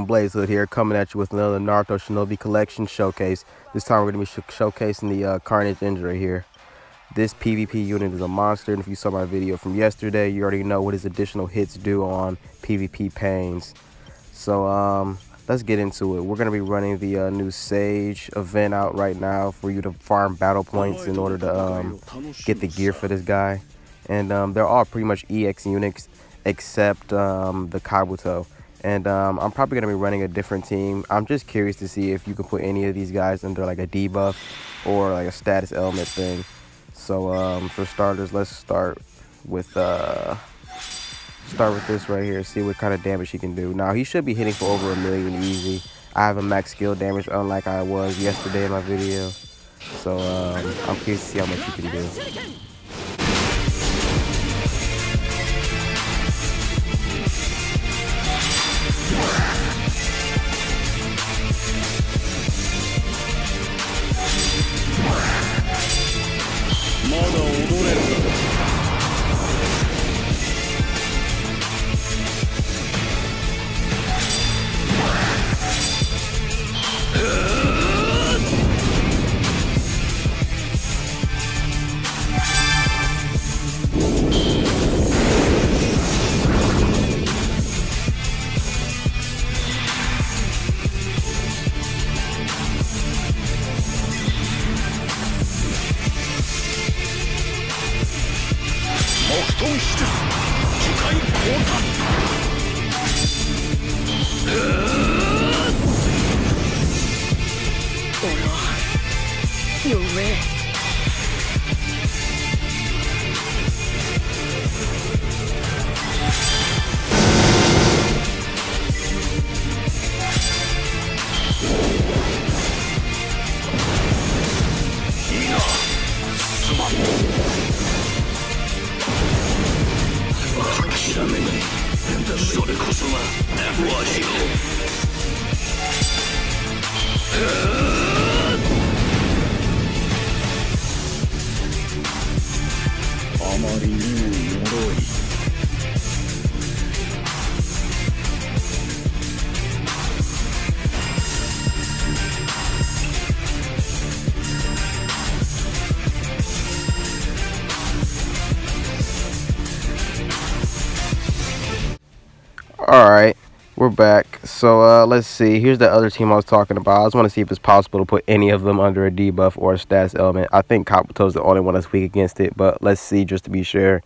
Blaze Hood here, coming at you with another Naruto Shinobi collection showcase. This time we're going to be showcasing the CARNAGE Indra here. This PvP unit is a monster, and if you saw my video from yesterday, you already know what his additional hits do on PvP pains. So let's get into it. We're going to be running the new Sage event out right now for you to farm battle points in order to get the gear for this guy. And they're all pretty much EX units except the Kabuto. And I'm probably going to be running a different team. I'm just curious to see if you can put any of these guys under like a debuff or like a status element thing. So for starters, let's start with this right here. See what kind of damage he can do. Now he should be hitting for over 1 million easy. I have a max skill damage unlike I was yesterday in my video. So I'm curious to see how much he can do. Alright, we're back. So let's see. Here's the other team I was talking about. I just want to see if it's possible to put any of them under a debuff or a status element. I think Kabuto's the only one that's weak against it, but let's see just to be sure.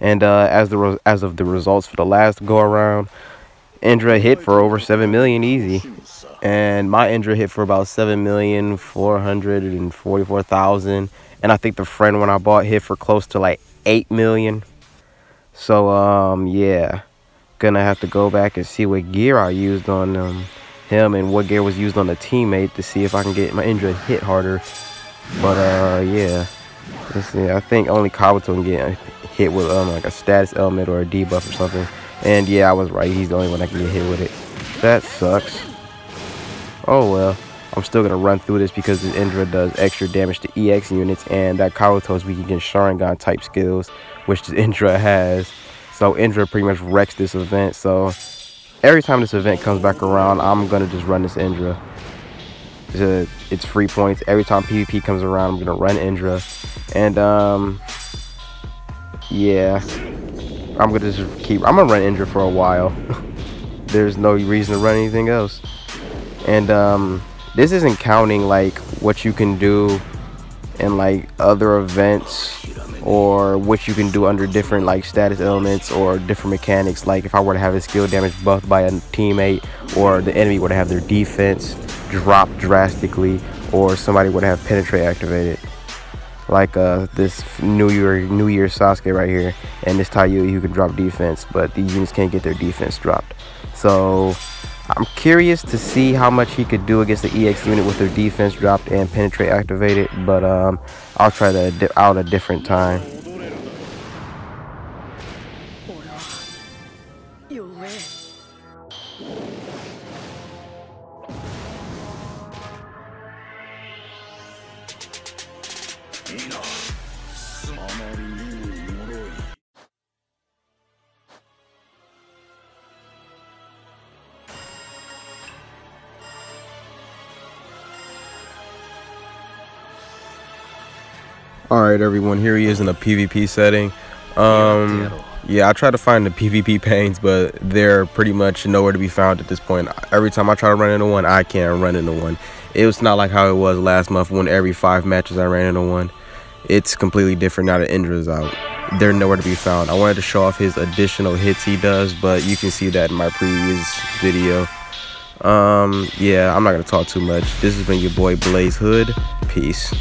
And as of the results for the last go around, Indra hit for over 7 million easy, and my Indra hit for about 7,444,000, and I think the friend one I bought hit for close to like 8 million. So yeah. Gonna have to go back and see what gear I used on him and what gear was used on the teammate to see if I can get my Indra hit harder. But yeah, let's see. I think only Kabuto can get hit with like a status element or a debuff or something. And yeah, I was right. He's the only one that can get hit with it. That sucks. Oh well. I'm still gonna run through this because this Indra does extra damage to EX units, and that Kabuto is weak against Sharingan type skills, which this Indra has. So Indra pretty much wrecks this event. So every time this event comes back around, I'm gonna just run this Indra. It's free points. Every time PvP comes around, I'm gonna run Indra. And yeah, I'm gonna run Indra for a while. There's no reason to run anything else. And this isn't counting like what you can do in like other events, or what you can do under different like status elements or different mechanics. Like if I were to have a skill damage buffed by a teammate, or the enemy were to have their defense drop drastically, or somebody would have penetrate activated, like this New Year Sasuke right here, and this Taiyui who can drop defense, but these units can't get their defense dropped. So I'm curious to see how much he could do against the EX unit with their defense dropped and penetrate activated, but I'll try that out a different time. Alright everyone, here he is in a PvP setting. Yeah, I try to find the PvP panes, but they're pretty much nowhere to be found at this point. Every time I try to run into one, I can't run into one. It was not like how it was last month when every 5 matches I ran into one. It's completely different now that Indra's out. They're nowhere to be found. I wanted to show off his additional hits he does, but you can see that in my previous video. Yeah, I'm not gonna talk too much. This has been your boy Blaze Hood. Peace.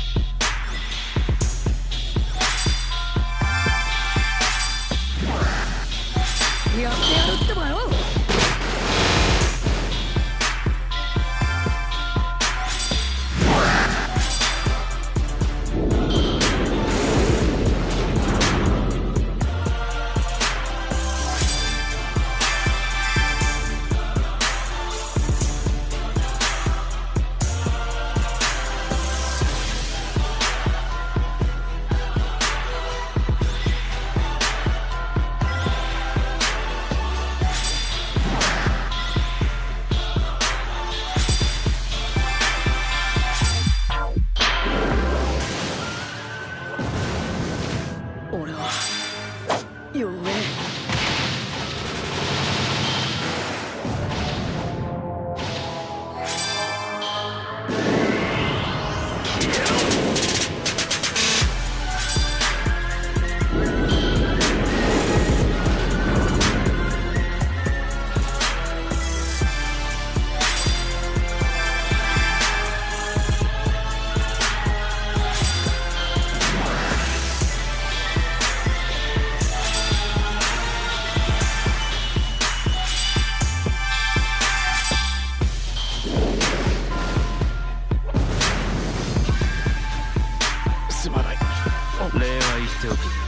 礼は言っておく。